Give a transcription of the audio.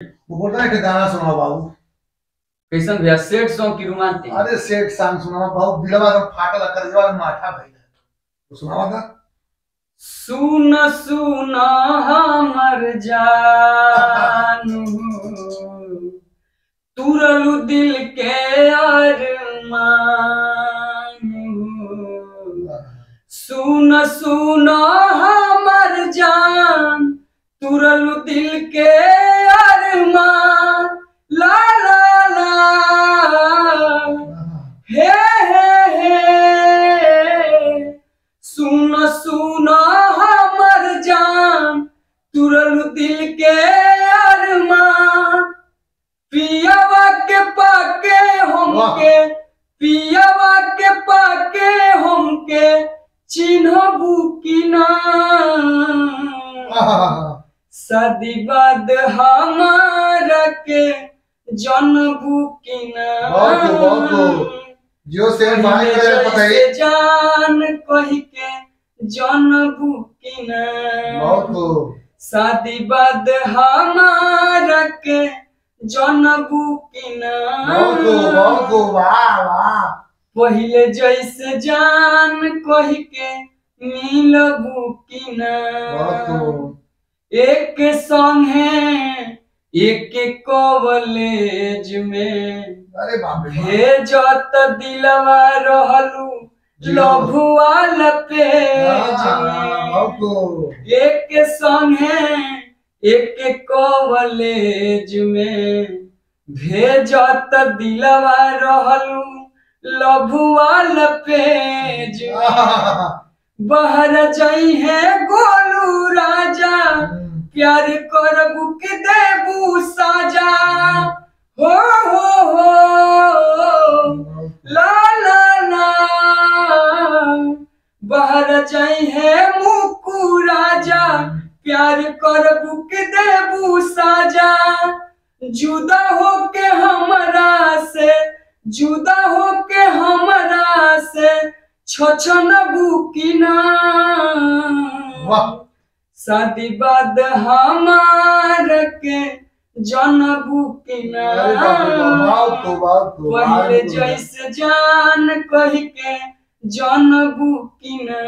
वो बोलता है कि गाना सुनाओ बाबू। कैसन भैया, सेट सॉन्ग की रोमांटिक? अरे सेठ सांग सुनाओ बाबू, दिलवा एकदम फाटल करजवा में माठा भइल है। तो सुनावा था। सुन सुन हमर जानू, तुरलू दिल के अरमानू। सुन सुन हमर जान, तुरलू दिल के अरमान। ला ला ला हे हे सुन सुन हमर जान, तुरलू दिल के अरमान। पियावा के पाके हमके, पियावा के पाके हमके चिन्हबू की ना? शादी बाद हमारा के जनबू की ना? जो से भाई करे पता है जान कही के जनबू की ना? शादी बाद हमारा के जनबू की ना? पहिले जैसे जान कही के मिलबू की ना? एक संगे एक कॉलेज में भेजत दिलवा रहलू लभुआल पेज में। एक संगे एक कॉलेज में भेजत दिलवा रहलू लभुआल पेज में। बहर जाई है गोलू राजा, प्यार करबू के देबू साजा। हो ला ला ला बहर जाई है मुकू राजा, प्यार करबू के देबू साजा। जुदा हो के हमरा से, जुदा हो के हमरा से छछनबू की ना? शादी बाद हमार के जनबू की ना? पहले जैसे जान कही के जनबू की ना?